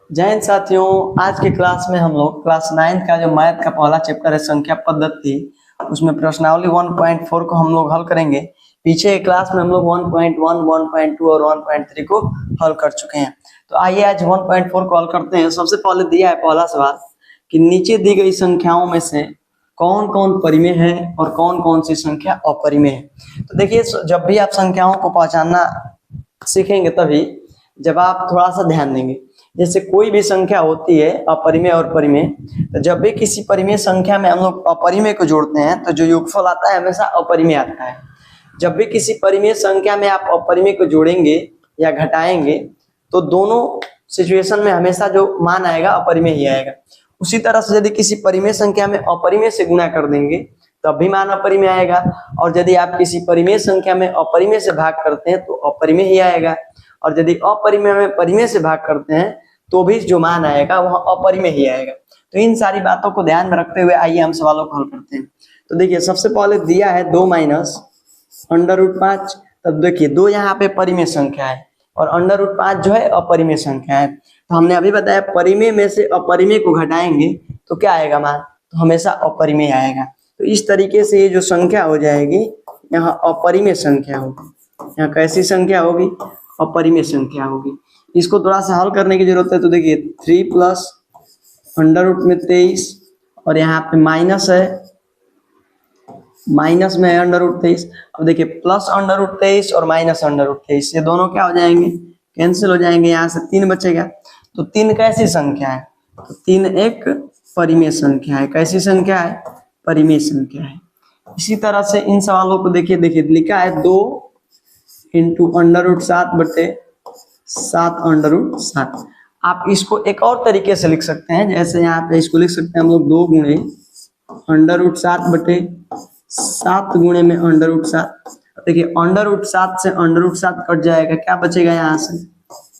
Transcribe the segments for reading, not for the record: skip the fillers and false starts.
जय हिंद साथियों। आज के क्लास में हम लोग क्लास 9 का जो मैथ का पहला चैप्टर है संख्या पद्धति, उसमें प्रश्नावली 1.4 को हम लोग हल करेंगे। पीछे क्लास में हम लोग 1.1, 1.2 और 1.3 को हल कर चुके हैं। तो आइए आज 1.4 को हल करते हैं। सबसे पहले दिया है पहला सवाल कि नीचे दी गई संख्याओं में से कौन कौन परिमेय है और कौन कौन सी संख्या अपरिमेय है। तो देखिए, जब भी आप संख्याओं को पहचानना सीखेंगे तभी जब आप थोड़ा सा ध्यान देंगे। जैसे कोई भी संख्या होती है अपरिमेय और परिमेय, तो जब भी किसी परिमेय संख्या में हम लोग अपरिमेय को जोड़ते हैं तो जो योगफल आता है हमेशा अपरिमेय आता है। जब भी किसी परिमेय संख्या में आप अपरिमेय को जोड़ेंगे या घटाएंगे तो दोनों सिचुएशन में हमेशा जो मान आएगा अपरिमेय ही आएगा। उसी तरह से यदि किसी परिमेय संख्या में अपरिमेय से गुणा कर देंगे तब भी मान अपरिमेय आएगा, और यदि आप किसी परिमेय संख्या में अपरिमेय से भाग करते हैं तो अपरिमेय ही आएगा, और यदि अपरिमेय में परिमेय से भाग करते हैं तो भी जो मान आएगा वह अपरिमेय ही आएगा। तो इन सारी बातों को ध्यान में रखते हुए आइए हम सवालों को हल करते हैं। तो देखिए, सबसे पहले दिया है 2 माइनस √5। तब देखिए 2 यहाँ पे परिमेय संख्या है और √5 जो है अपरिमेय संख्या है। तो हमने अभी बताया परिमेय में से अपरिमेय को घटाएंगे तो क्या आएगा मान, तो हमेशा अपरिमेय आएगा। तो इस तरीके से ये जो संख्या हो जाएगी यहाँ अपरिमेय संख्या होगी। यहाँ कैसी संख्या होगी, अपरिमेय संख्या होगी। इसको थोड़ा सा हल करने की जरूरत है। तो देखिए 3 प्लस √23 और यहाँ पे माइनस है, माइनस में है √23। अब देखिए प्लस √23 और माइनस √23 ये दोनों क्या हो जाएंगे, कैंसिल हो जाएंगे। यहाँ से 3 बचेगा। तो 3 कैसी संख्या है, तो 3 एक परिमेय संख्या है। कैसी संख्या है, परिमेय संख्या है। इसी तरह से इन सवालों को देखिए लिखा है 2 इंटू √7/7 √7। आप इसको एक और तरीके से लिख सकते हैं। जैसे यहाँ पे इसको लिख सकते हैं हम लोग 2 गुणे √7/7 गुणे में √7। देखिए √7 से √7 कट जाएगा, क्या बचेगा, यहाँ से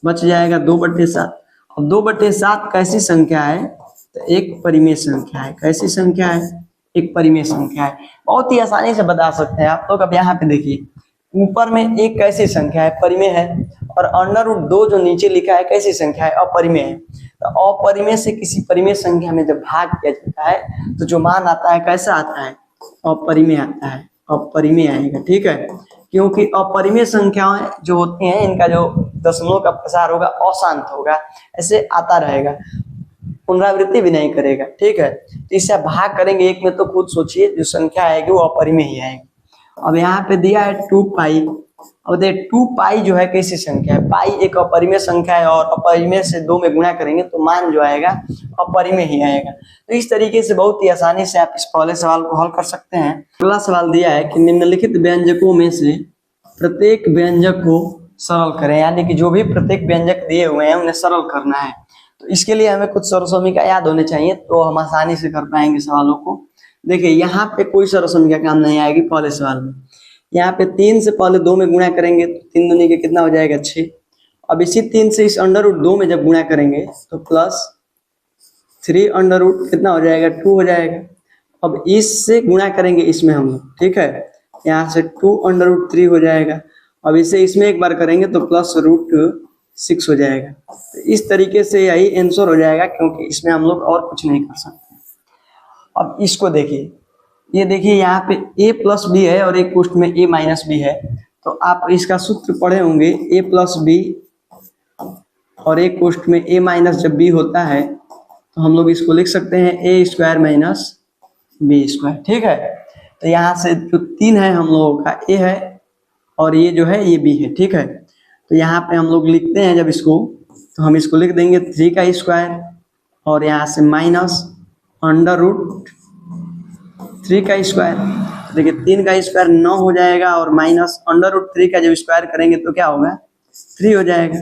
बच जाएगा 2/7। अब 2/7 कैसी संख्या है, तो एक परिमेय संख्या है। कैसी संख्या है, एक परिमेय संख्या है। बहुत ही आसानी से बता सकते हैं आप लोग। अब यहाँ पे देखिए ऊपर में एक कैसी संख्या है, परिमेय है, और √2 जो नीचे लिखा है कैसी संख्या है, अपरिमेय है। तो अपरिमेय से किसी परिमेय संख्या में जब भाग किया जाता है तो जो मान आता है कैसा आता है, अपरिमेय आता है, अपरिमेय आएगा। ठीक है, क्योंकि अपरिमेय संख्याएं जो होती हैं इनका जो दशमलव का प्रसार होगा अशांत होगा, ऐसे आता रहेगा, पुनरावृत्ति भी नहीं करेगा। ठीक है, तो इससे भाग करेंगे एक में तो खुद सोचिए जो संख्या आएगी वो अपरिमेय ही आएगी। अब यहाँ पे दिया है 2π। अब देखिए 2π जो है कैसी संख्या है, पाई एक अपरिमेय संख्या है और अपरिमेय से 2 में गुणा करेंगे तो मान जो आएगा अपरिमेय ही आएगा। तो इस तरीके से बहुत ही आसानी से आप इस पहले सवाल को हल कर सकते हैं। अगला सवाल दिया है कि निम्नलिखित व्यंजकों में से प्रत्येक व्यंजक को सरल करें, यानी कि जो भी प्रत्येक व्यंजक दिए हुए हैं उन्हें सरल करना है। तो इसके लिए हमें कुछ सर्वसमीका याद होने चाहिए तो हम आसानी से कर पाएंगे सवालों को। देखिए यहाँ पे कोई सर्वसमीका काम नहीं आएगी पहले सवाल में। यहाँ पे 3 से पहले 2 में गुणा करेंगे तो 3 दूनी के कितना हो जाएगा, 6। अब इसी 3 से इस √2 में जब गुणा करेंगे तो प्लस 3 कितना हो जाएगा, 2 हो जाएगा। अब इससे गुणा करेंगे इसमें हम लोग, ठीक है, यहाँ से 2 हो जाएगा। अब इसे इसमें एक बार करेंगे तो प्लस √6 हो जाएगा। तो इस तरीके से यही आंसर हो जाएगा, क्योंकि इसमें हम लोग और कुछ नहीं कर सकते। अब इसको देखिए, ये देखिए यहाँ पे a प्लस बी है और एक पोस्ट में a माइनस बी है। तो आप इसका सूत्र पढ़े होंगे, a प्लस बी और एक पोस्ट में a माइनस जब b होता है तो हम लोग इसको लिख सकते हैं a² माइनस b²। ठीक है, तो यहाँ से जो 3 है हम लोगों का a है और ये जो है ये b है। ठीक है, तो यहाँ पे हम लोग लिखते हैं जब इसको, तो हम इसको लिख देंगे 3 का स्क्वायर और यहाँ से माइनस √3 का स्क्वायर। देखिए 3 का स्क्वायर 9 हो जाएगा और माइनस √3 का जब स्क्वायर करेंगे तो क्या होगा, 3 हो जाएगा।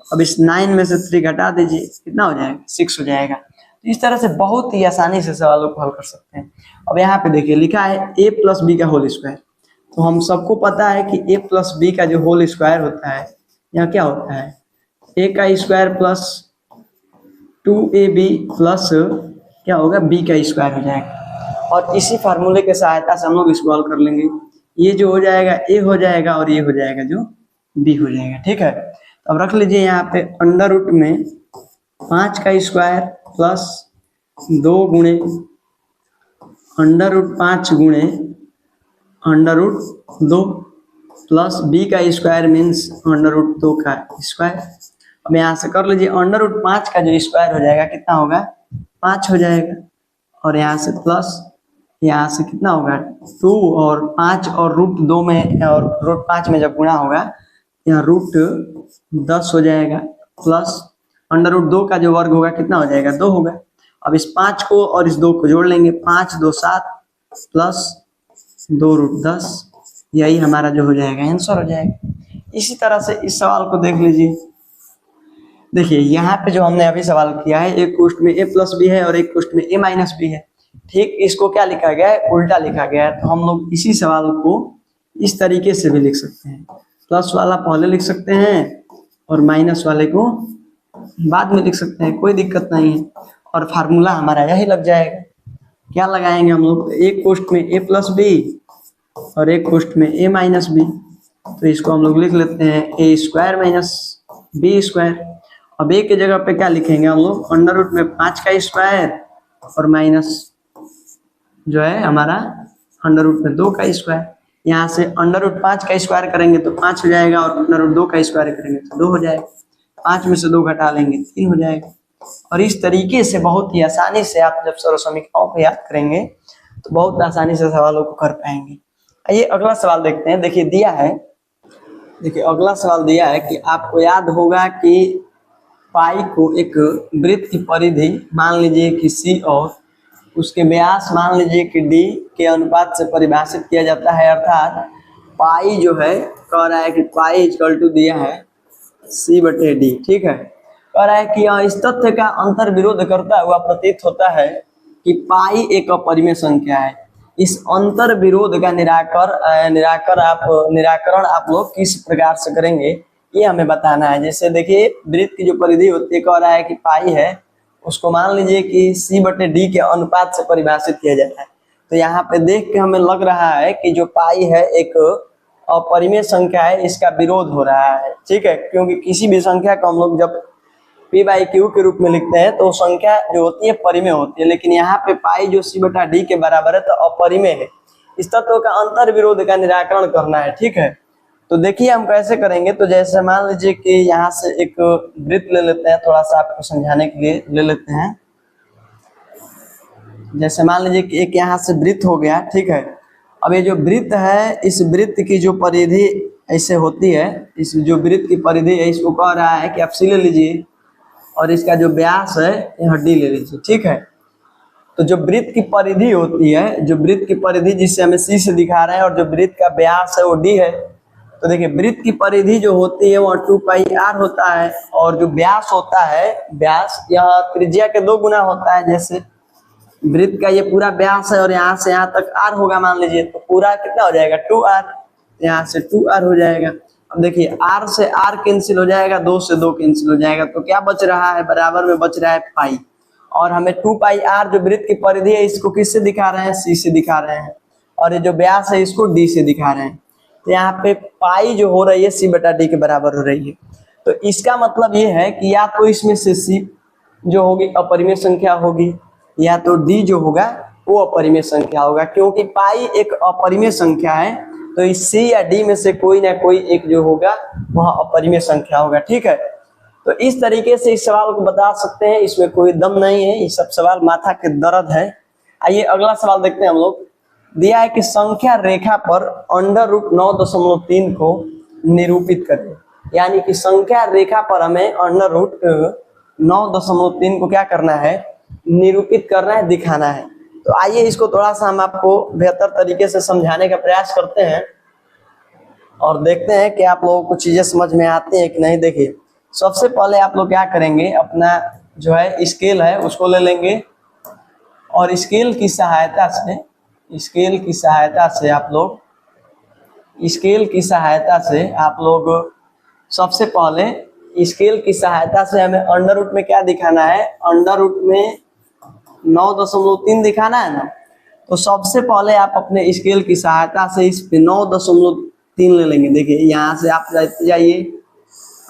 अब इस 9 में से 3 घटा दीजिए, कितना हो जाएगा, 6 हो जाएगा। तो इस तरह से बहुत ही आसानी से सवालों को हल कर सकते हैं। अब यहाँ पे देखिए लिखा है a प्लस बी का होल स्क्वायर। तो हम सबको पता है कि a प्लस बी का जो होल स्क्वायर होता है यहाँ क्या होता है, a का स्क्वायर प्लस 2ab प्लस क्या होगा, b का स्क्वायर हो जाएगा। और इसी फार्मूले के सहायता से हम लोग इसको हल कर लेंगे। ये जो हो जाएगा a हो जाएगा और ये हो जाएगा जो b हो जाएगा। ठीक है, अब रख लीजिए यहाँ पे √में 5 का स्क्वायर प्लस 2 गुणे √5 गुणे √2 प्लस b का स्क्वायर मीन्स √2 का स्क्वायर। अब यहाँ से कर लीजिए, √5 का जो स्क्वायर हो जाएगा कितना होगा 5 हो जाएगा, और यहाँ से प्लस यहाँ से कितना होगा 2 और 5 और √2 में और √5 में जब गुणा होगा यहाँ √10 हो जाएगा, प्लस √2 का जो वर्ग होगा कितना हो जाएगा 2 होगा। अब इस 5 को और इस 2 को जोड़ लेंगे, 5 2 7 प्लस 2√10, यही हमारा जो हो जाएगा आंसर हो जाएगा। इसी तरह से इस सवाल को देख लीजिए। देखिए यहाँ पे जो हमने अभी सवाल किया है, एक क्वेश्चन में a+b है और एक क्वेश्चन में a-b है। ठीक, इसको क्या लिखा गया है, उल्टा लिखा गया है। तो हम लोग इसी सवाल को इस तरीके से भी लिख सकते हैं, प्लस वाला पहले लिख सकते हैं और माइनस वाले को बाद में लिख सकते हैं, कोई दिक्कत नहीं है। और फार्मूला हमारा यही लग जाएगा। क्या लगाएंगे हम लोग, एक क्वेश्चन में a+b और एक क्वेश्चन में a-b। तो इसको हम लोग लिख लेते हैं a² - b²। अब a की जगह पे क्या लिखेंगे हम लोग, अंडर में 5 का स्क्वायर और माइनस जो है हमारा अंडर में 2 का स्क्वायर। यहाँ से √5 का स्क्वायर करेंगे तो 5 हो जाएगा और √2 का स्क्वायर करेंगे तो 2 हो जाएगा। 5 में से 2 घटा लेंगे 3 हो जाएगा। और इस तरीके से बहुत ही आसानी से आप जब सर्व समीकरणों को याद करेंगे तो बहुत आसानी से सवालों को कर पाएंगे। आइए अगला सवाल देखते हैं। देखिए दिया है, देखिए अगला सवाल दिया है कि आपको याद होगा कि पाई को एक वृत्त की परिधि मान लीजिए कि C और उसके व्यास मान लीजिए कि D के अनुपात से परिभाषित किया जाता है। अर्थात पाई जो है कह रहा है कि पाई = दिया है C/D। ठीक है, कह रहा है कि इस तथ्य का अंतर विरोध करता हुआ प्रतीत होता है कि पाई एक अपरिमेय संख्या है। इस अंतर विरोध का निराकरण आप लोग किस प्रकार से करेंगे ये हमें बताना है। जैसे देखिए वृत्त की जो परिधि होती है, कह रहा है कि पाई है उसको मान लीजिए कि C/D के अनुपात से परिभाषित किया जाता है। तो यहाँ पे देख के हमें लग रहा है कि जो पाई है एक अपरिमेय संख्या है, इसका विरोध हो रहा है। ठीक है, क्योंकि किसी भी संख्या को हम लोग जब p/q के रूप में लिखते हैं तो संख्या जो होती है परिमेय होती है, लेकिन यहाँ पे पाई जो C/D के बराबर है तो अपरिमेय है। इस तत्व का अंतर विरोध का निराकरण करना है। ठीक है, तो देखिए हम कैसे करेंगे। तो जैसे मान लीजिए कि यहाँ से एक वृत्त ले लेते हैं, थोड़ा सा आपको समझाने के लिए ले लेते हैं। जैसे मान लीजिए कि एक यहाँ से वृत्त हो गया। ठीक है, अब ये जो वृत्त है, इस वृत्त की जो परिधि ऐसे होती है, इस जो वृत्त की परिधि है इसको कह रहा है कि आप C ले लीजिए और इसका जो व्यास है यहाँ D ले लीजिए। ठीक है, तो जो वृत्त की परिधि होती है, जो वृत्त की परिधि जिससे हमें C से दिखा रहे हैं और जो वृत्त का व्यास है वो D है। तो देखिए वृत्त की परिधि जो होती है वो 2πr होता है और जो व्यास होता है, व्यास यह त्रिज्या के 2 गुना होता है। जैसे वृत्त का ये पूरा व्यास है और यहाँ से यहाँ तक r होगा मान लीजिए, तो पूरा कितना हो जाएगा 2r, यहाँ से 2r हो जाएगा। अब देखिए r से r कैंसिल हो जाएगा, 2 से 2 कैंसिल हो जाएगा, तो क्या बच रहा है, बराबर में बच रहा है पाई। और हमें 2πr जो वृत्त की परिधि है इसको किससे दिखा रहे हैं, C से दिखा रहे हैं, और ये जो व्यास है इसको D से दिखा रहे हैं। तो यहाँ पे पाई जो हो रही है C/D के बराबर हो रही है। तो इसका मतलब ये है कि या तो इसमें से C जो होगी अपरिमेय संख्या होगी, या तो D जो होगा वो अपरिमेय संख्या होगा। क्योंकि पाई एक अपरिमेय संख्या है तो इस C या D में से कोई ना कोई एक जो होगा वह अपरिमेय संख्या होगा। ठीक है, तो इस तरीके से इस सवाल को बता सकते हैं, इसमें कोई दम नहीं है, ये सब सवाल माथा के दर्द है। आइए अगला सवाल देखते हैं हम लोग। दिया है कि संख्या रेखा पर √9.3 को निरूपित करें। यानी कि संख्या रेखा पर हमें √9.3 को क्या करना है, निरूपित करना है, दिखाना है। तो आइए इसको थोड़ा सा हम आपको बेहतर तरीके से समझाने का प्रयास करते हैं और देखते हैं कि आप लोगों को चीजें समझ में आती हैं कि नहीं। देखिए सबसे पहले आप लोग क्या करेंगे, अपना जो है स्केल है उसको ले लेंगे और स्केल की सहायता सबसे पहले स्केल की सहायता से हमें अंडर रूट में क्या दिखाना है, अंडर रूट में 9.3 दिखाना है ना। तो सबसे पहले आप अपने स्केल की सहायता से इस पे 9.3 ले लेंगे। देखिए यहाँ से आप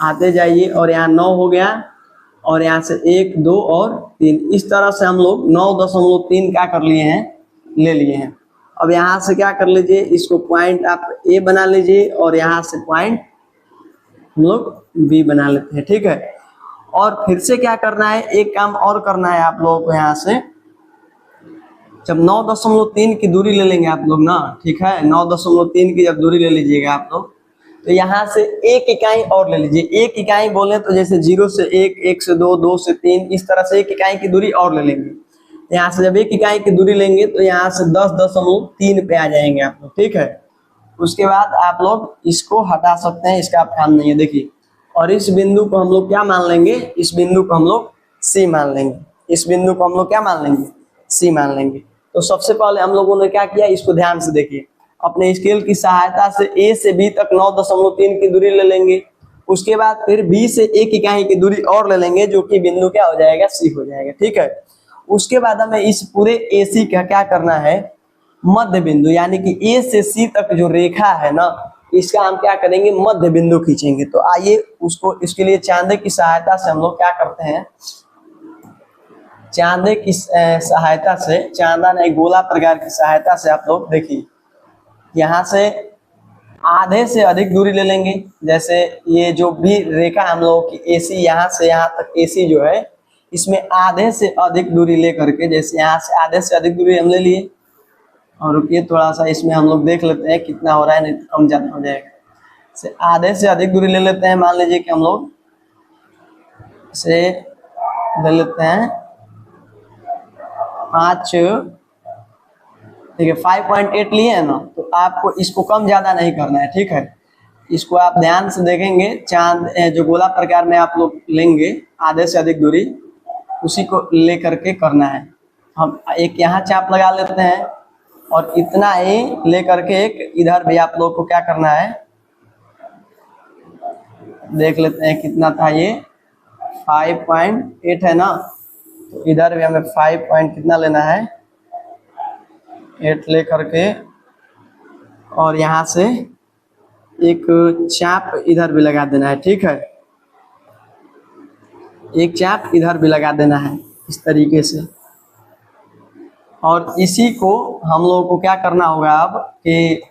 आते जाइए और यहाँ 9 हो गया और यहाँ से 1 2 और 3, इस तरह से हम लोग 9.3 क्या कर लिए हैं, ले लिए हैं। अब यहाँ से क्या कर लीजिए, इसको पॉइंट आप ए बना लीजिए और यहाँ से पॉइंट हम लोग बी बना लेते हैं, ठीक है। और फिर से क्या करना है, एक काम और करना है आप लोगों को। यहाँ से जब 9.3 की दूरी ले लेंगे आप लोग ना, ठीक है, 9.3 की जब दूरी ले लीजिएगा आप लोग, तो यहाँ से एक इकाई और ले लीजिए। एक इकाई बोले तो जैसे 0 से 1, 1 से 2, 2 से 3, इस तरह से एक इकाई की दूरी और ले लेंगे। यहाँ से जब एक इकाई की दूरी लेंगे तो यहाँ से 10.3 पे आ जाएंगे आप लोग, ठीक है। उसके बाद आप लोग इसको हटा सकते हैं, इसका काम नहीं है, देखिए। और इस बिंदु को हम लोग क्या मान लेंगे, इस बिंदु को हम लोग सी मान लेंगे। इस बिंदु को हम लोग क्या मान लेंगे, सी मान लेंगे। तो सबसे पहले हम लोगों ने क्या किया, इसको ध्यान से देखिए। अपने स्केल की सहायता से ए से बी तक 9.3 की दूरी ले लेंगे। उसके बाद फिर बी से एक इकाई की दूरी और ले लेंगे, जो कि बिंदु क्या हो जाएगा, सी हो जाएगा, ठीक है। उसके बाद हमें इस पूरे ए सी का क्या करना है, मध्य बिंदु, यानी कि ए से सी तक जो रेखा है ना, इसका हम क्या करेंगे, मध्य बिंदु खींचेंगे। तो आइए उसको, इसके लिए चांदे की सहायता से हम लोग क्या करते हैं, चांदे की सहायता से, चांदा नहीं गोला प्रकार की सहायता से आप लोग देखिए, यहाँ से आधे से अधिक दूरी ले लेंगे। जैसे ये जो भी रेखा हम लोगों की एसी, यहाँ से यहाँ तक एसी जो है, इसमें आधे से अधिक दूरी ले करके, जैसे यहाँ से आधे से अधिक दूरी हम ले लिए। और रुकिए थोड़ा सा, इसमें हम लोग देख लेते हैं कितना हो रहा है, नहीं तो कम ज्यादा हो जाएगा। से आधे से अधिक दूरी ले लेते हैं। मान लीजिए कि हम लोग से ले लेते हैं 5, ठीक है, 5.8 लिए है ना, तो आपको इसको कम ज्यादा नहीं करना है, ठीक है। इसको आप ध्यान से देखेंगे, चांद जो गोला प्रकार में आप लोग लेंगे आधे से अधिक दूरी, उसी को ले करके करना है। हम एक यहाँ चाप लगा लेते हैं और इतना ही ले करके एक इधर भी आप लोग को क्या करना है, देख लेते हैं कितना था ये, 5.8 है ना, तो इधर भी हमें 5 पॉइंट कितना लेना है, 8 ले करके, और यहाँ से एक चाप इधर भी लगा देना है, ठीक है। एक चाप इधर भी लगा देना है इस तरीके से। और इसी को हम लोगों को क्या करना होगा अब कि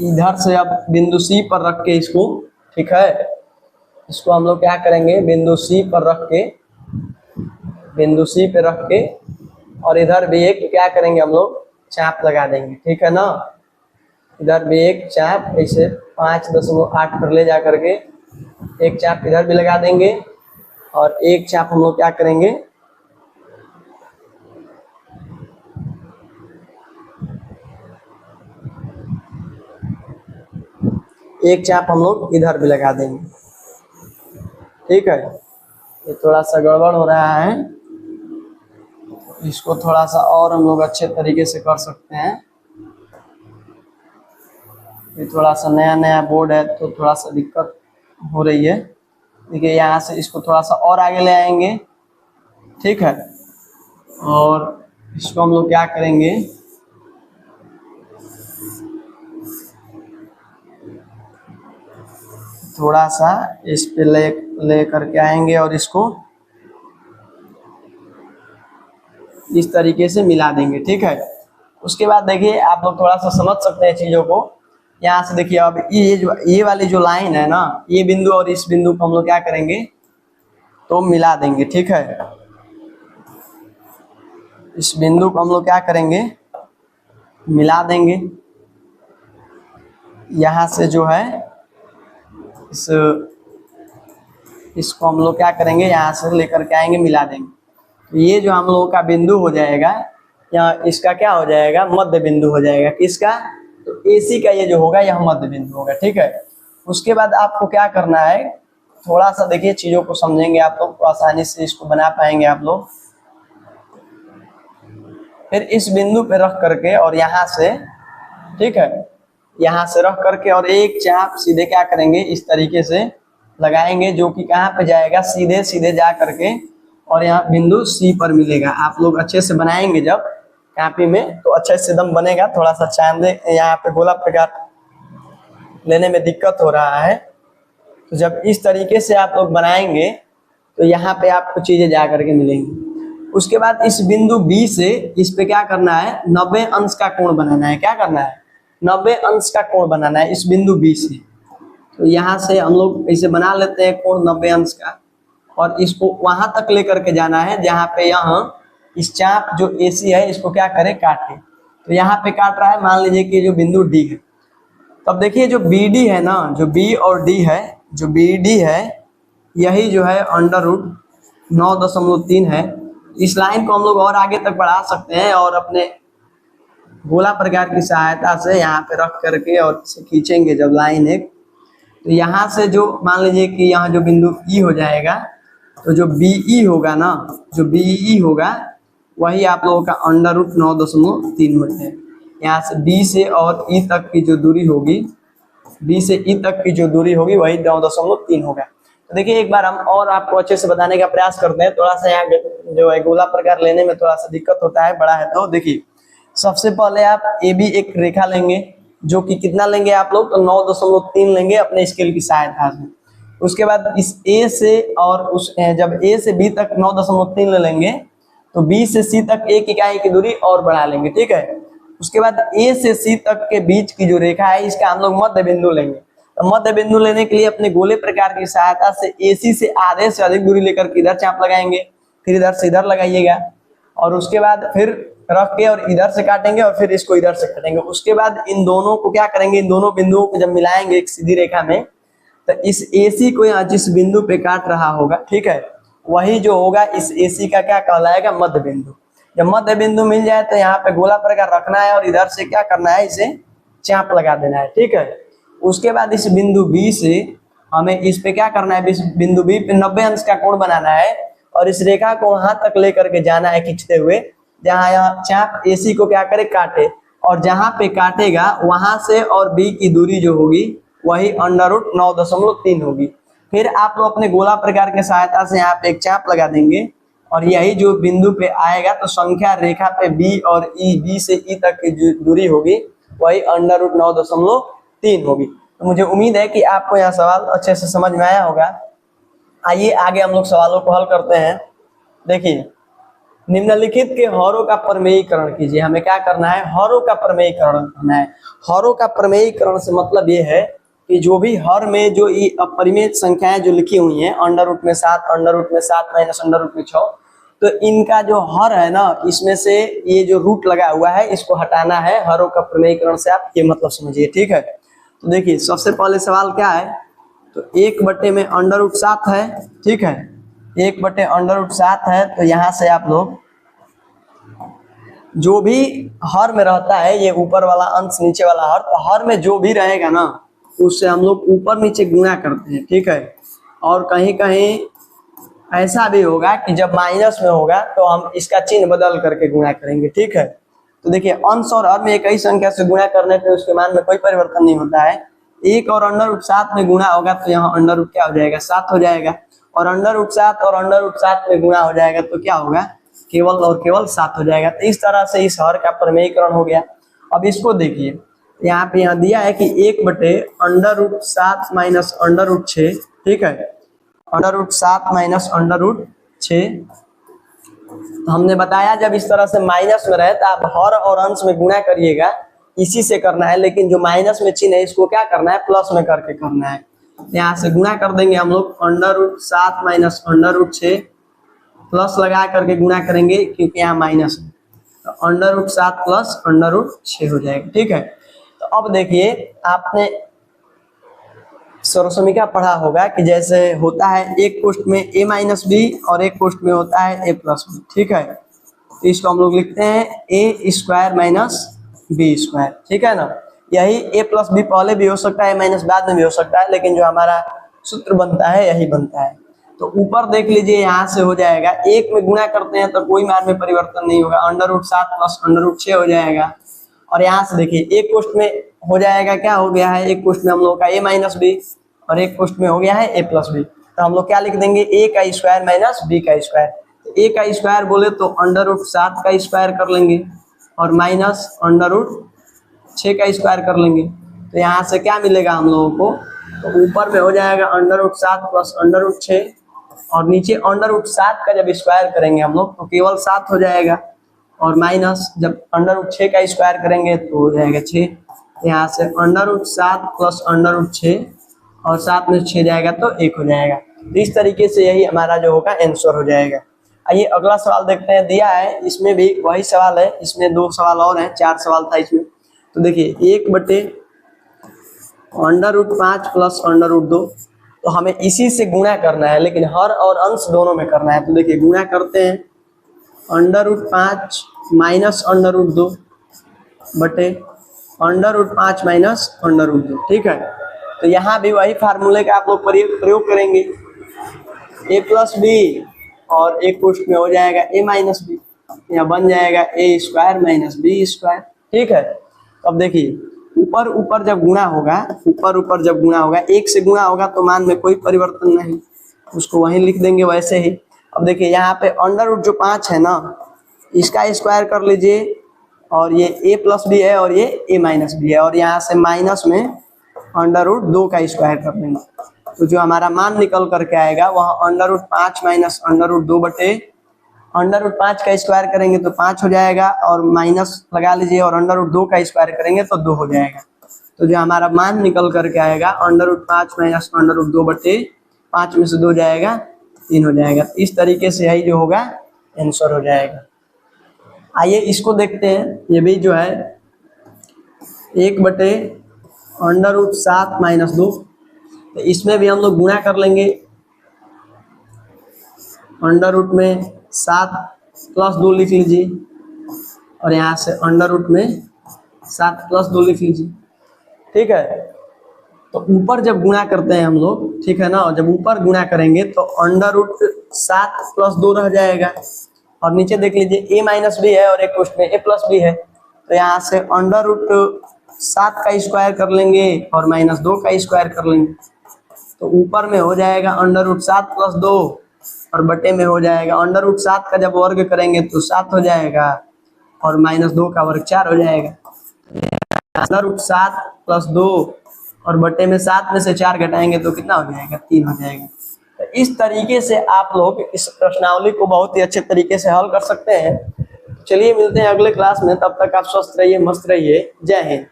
इधर से अब बिंदु सी पर रख के इसको, ठीक है, इसको हम लोग क्या करेंगे, बिंदु सी पर रख के, बिंदु सी पे रख के, और इधर भी एक क्या करेंगे हम लोग, चाप लगा देंगे, ठीक है ना। इधर भी एक चाप ऐसे 5.8 पर ले जा करके एक चाप इधर भी लगा देंगे, और एक चाप हम लोग क्या करेंगे, एक चाप हम लोग इधर भी लगा देंगे, ठीक है। ये थोड़ा सा गड़बड़ हो रहा है, इसको थोड़ा सा और हम लोग अच्छे तरीके से कर सकते हैं। ये थोड़ा सा नया नया बोर्ड है तो थोड़ा सा दिक्कत हो रही है। देखिए यहाँ से इसको थोड़ा सा और आगे ले आएंगे, ठीक है। और इसको हम लोग क्या करेंगे, थोड़ा सा इस पे ले करके आएंगे और इसको इस तरीके से मिला देंगे, ठीक है। उसके बाद देखिए आप लोग थोड़ा सा समझ सकते हैं चीजों को। यहाँ से देखिए अब ये वाली जो लाइन है ना, ये बिंदु और इस बिंदु को हम लोग क्या करेंगे, तो मिला देंगे, ठीक है। इस बिंदु को हम लोग क्या करेंगे, मिला देंगे। यहाँ से जो है इसको हम लोग क्या करेंगे, यहाँ से लेकर के आएंगे, मिला देंगे। तो ये जो हम लोगों का बिंदु हो जाएगा, यहाँ इसका क्या हो जाएगा, मध्य बिंदु हो जाएगा। किसका, तो एसी का ये जो होगा यह मध्य बिंदु होगा, ठीक है। उसके बाद आपको क्या करना है, थोड़ा सा देखिए चीजों को समझेंगे आप लोग तो आसानी से इसको बना पाएंगे आप लोग। फिर इस बिंदु पे रख करके और यहाँ से, ठीक है, यहाँ से रख करके और एक चाप सीधे क्या करेंगे, इस तरीके से लगाएंगे, जो कि कहाँ पे जाएगा, सीधे सीधे जा करके और यहाँ बिंदु सी पर मिलेगा। आप लोग अच्छे से बनाएंगे जब कॉपी में तो अच्छे से दम बनेगा। थोड़ा सा चांदे यहाँ पे गोला प्रकार लेने में दिक्कत हो रहा है, तो जब इस तरीके से आप लोग बनाएंगे तो यहाँ पे आपको चीजें जा करके मिलेंगी। उसके बाद इस बिंदु बी से इस पे क्या करना है, 90 अंश का कोण बनाना है। क्या करना है, 90 अंश का कोण बनाना है इस बिंदु बी से। तो यहाँ से हम लोग इसे बना लेते हैं कोण 90 अंश का, और इसको वहां तक लेकर के जाना है जहाँ पे यहाँ इस चाप जो AC है इसको क्या करे, काटे। तो यहाँ पे काट रहा है, मान लीजिए कि जो बिंदु डी है। तब देखिए जो BD है ना, जो B और D है, जो BD है यही जो है √9.3 है। इस लाइन को हम लोग और आगे तक बढ़ा सकते हैं और अपने गोला प्रकार की सहायता से यहाँ पे रख करके और इसे खींचेंगे जब लाइन एक, तो यहाँ से जो मान लीजिए कि यहाँ जो बिंदु E हो जाएगा, तो जो BE होगा ना, जो BE होगा वही आप लोगों का √9.3 हो जाएगा। यहाँ से B से और E तक की जो दूरी होगी, B से E तक की जो दूरी होगी वही 9.3 होगा। तो देखिए एक बार हम और आपको अच्छे से बताने का प्रयास करते हैं। थोड़ा सा यहाँ जो है गोला प्रकार लेने में थोड़ा सा दिक्कत होता है, बड़ा है। तो देखिए सबसे पहले आप AB एक रेखा लेंगे, जो कि कितना लेंगे आप लोग, तो 9.3 लेंगे अपने स्केल की सहायता से। उसके बाद इस A से और उस जब A से B तक 9.3 ले लेंगे, तो B से C तक 1 इकाई की दूरी और बढ़ा लेंगे, ठीक है। उसके बाद A से C तक के बीच की जो रेखा है इसका हम लोग मध्य बिंदु लेंगे। तो मध्य बिंदु लेने के लिए अपने गोले प्रकार की सहायता से AC से आधे से अधिक दूरी लेकर के इधर चाप लगाएंगे, फिर इधर से इधर लगाइएगा, और उसके बाद फिर रख के और इधर से काटेंगे और फिर इसको इधर से काटेंगे। उसके बाद इन दोनों को क्या करेंगे, इन दोनों बिंदुओं को जब मिलाएंगे एक सीधी रेखा में, तो इस AC को यहाँ जिस बिंदु पे काट रहा होगा, ठीक है, वही जो होगा इस AC का क्या कहलाएगा, मध्य बिंदु। जब मध्य बिंदु मिल जाए तो यहाँ पे गोला प्रकार रखना है और इधर से क्या करना है, इसे चाप लगा देना है, ठीक है। उसके बाद इस बिंदु B से हमें इस पे क्या करना है, इस बिंदु B पे 90 अंश का कोण बनाना है और इस रेखा को वहां तक लेकर के जाना है खींचते हुए, जहाँ यहाँ चाप AC को क्या करे, काटे, और जहां पे काटेगा वहां से और B की दूरी जो होगी वही √9.3 होगी। फिर आप लोग अपने गोला प्रकार के सहायता से यहाँ पे एक चाप लगा देंगे और यही जो बिंदु पे आएगा तो संख्या रेखा पे B और E, B से E तक की जो दूरी होगी वही √9.3 होगी। तो मुझे उम्मीद है कि आपको यह सवाल अच्छे से समझ में आया होगा। आइए आगे हम लोग सवालों को हल करते हैं। देखिए निम्नलिखित के हरों का प्रमेयीकरण कीजिए। हमें क्या करना है, हरों का प्रमेयीकरण करना है। हरों का प्रमेयीकरण से मतलब ये है कि जो भी हर में जो ये अपरिमेय संख्याएं जो लिखी हुई हैं, √7, -√6, तो इनका जो हर है ना, इसमें से ये जो रूट लगा हुआ है इसको हटाना है। हरों का प्रमेयीकरण से आप ये मतलब समझिए, ठीक है। तो देखिए सबसे पहले सवाल क्या है, तो 1 में √7 है, ठीक है, 1/√7 है। तो यहाँ से आप लोग जो भी हर में रहता है, ये ऊपर वाला अंश नीचे वाला हर, तो हर में जो भी रहेगा ना उससे हम लोग ऊपर नीचे गुणा करते हैं, ठीक है। और कहीं कहीं ऐसा भी होगा कि जब माइनस में होगा तो हम इसका चिन्ह बदल करके गुणा करेंगे, ठीक है। तो देखिए अंश और हर में एक ही संख्या से गुणा करने पे उसके मान में कोई परिवर्तन नहीं होता है। 1 और √7 में गुणा होगा तो यहाँ अंडर क्या हो जाएगा, 7 हो जाएगा, और √7 और √7 में गुणा हो जाएगा तो क्या होगा, केवल और केवल 7 हो जाएगा। तो इस तरह से इस हर का प्रमेयीकरण हो गया। अब इसको देखिए यहाँ पे यहाँ दिया है कि 1/√7 माइनस √6, ठीक है, √7 माइनस √6। तो हमने बताया जब इस तरह से माइनस में रहे तो आप हर और अंश में गुणा करिएगा, इसी से करना है। लेकिन जो माइनस में चिन्ह है इसको क्या करना है, प्लस में करके करना है। यहाँ से गुणा कर देंगे हम लोग, √7 माइनस √6 प्लस लगा करके गुणा करेंगे क्योंकि यहाँ माइनस है, तो √7 प्लस √6 हो जाएगा, ठीक है। तो अब देखिए आपने सर्वसमीका पढ़ा होगा कि जैसे होता है एक कोष्ठ में a-b और एक कोष्ठ में होता है a+b, ठीक है। तो इसको हम लोग लिखते हैं a² - b², ठीक है ना। यही a+b पहले भी हो सकता है, माइनस बाद में भी हो सकता है, लेकिन जो हमारा सूत्र बनता है यही बनता है। तो ऊपर देख लीजिए यहाँ से हो जाएगा, 1 में गुणा करते हैं तो कोई मान में परिवर्तन नहीं होगा, √7 प्लस √6 हो जाएगा। और यहाँ से देखिए एक कोष्ठ में हो जाएगा, क्या हो गया है, एक कोष्ठ में हम लोग का a-b और एक कोष्ठ में हो गया है a+b। तो हम लोग क्या लिख देंगे, a² माइनस b²। a का स्क्वायर बोले तो √7 का स्क्वायर कर लेंगे और माइनस √6 का स्क्वायर कर लेंगे। तो यहाँ से क्या मिलेगा हम लोगों को, तो ऊपर में हो जाएगा √7 प्लस √6 और नीचे √7 का जब स्क्वायर करेंगे हम लोग तो केवल 7 हो जाएगा और माइनस जब √6 का स्क्वायर करेंगे तो हो जाएगा 6। यहाँ से √7 प्लस √6 और 7 में 6 जाएगा तो 1 हो जाएगा। तो इस तरीके से यही हमारा जो होगा आंसर हो जाएगा। आइए अगला सवाल देखते हैं। दिया है इसमें भी वही सवाल है, इसमें 2 सवाल और हैं, 4 सवाल था इसमें। तो देखिए 1/√5 प्लस √2, तो हमें इसी से गुणा करना है लेकिन हर और अंश दोनों में करना है। तो देखिए गुणा करते हैं √5 माइनस √2 बटे √5 माइनस √2। ठीक है, तो यहाँ भी वही फार्मूले का आप लोग प्रयोग करेंगे, a प्लस बी और एक पुष्ट में हो जाएगा a माइनस बी, यहाँ बन जाएगा a square minus B square. ठीक है, तो अब देखिए ऊपर ऊपर जब गुणा होगा, एक से गुणा होगा तो मान में कोई परिवर्तन नहीं, उसको वहीं लिख देंगे वैसे ही। अब देखिए यहाँ पे अंडर जो 5 है ना, इसका स्क्वायर कर लीजिए और ये a प्लस बी है और ये a माइनस बी है और यहाँ से माइनस में √2 का स्क्वायर कर लेंगे। तो जो हमारा मान निकल करके आएगा वह √5 माइनस √2 बटे √5 का स्क्वायर करेंगे तो 5 हो जाएगा और माइनस लगा लीजिए और √2 का स्क्वायर करेंगे तो 2 हो जाएगा। तो जो हमारा मान निकल करके आएगा √5 माइनस √2 बटे 5 में से 2 जाएगा 3 हो जाएगा। इस तरीके से यही जो होगा आंसर हो जाएगा। आइए इसको देखते हैं, ये भी जो है 1/√7 माइनस 2, तो इसमें भी हम लोग गुणा कर लेंगे। √ में 7 प्लस 2 लिख लीजिए और यहाँ से √ में 7 प्लस 2 लिख लीजिए। ठीक है, तो ऊपर जब गुणा करते हैं हम लोग, ठीक है ना, और जब ऊपर गुणा करेंगे तो √7 प्लस 2 रह जाएगा और नीचे देख लीजिए a माइनस बी है और एक पुष्ट में a प्लस बी है, तो यहाँ से √7 का स्क्वायर कर लेंगे और -2 का स्क्वायर कर लेंगे। तो ऊपर में हो जाएगा √7 प्लस 2 और बटे में हो जाएगा √7 का जब वर्ग करेंगे तो 7 हो जाएगा और -2 का वर्ग 4 हो जाएगा। √7 प्लस 2 और बटे में 7 में से 4 घटाएंगे तो कितना हो जाएगा, 3 हो जाएगा। तो इस तरीके से आप लोग इस प्रश्नावली को बहुत ही अच्छे तरीके से हल कर सकते हैं। चलिए मिलते हैं अगले क्लास में, तब तक आप स्वस्थ रहिए, मस्त रहिए। जय हिंद।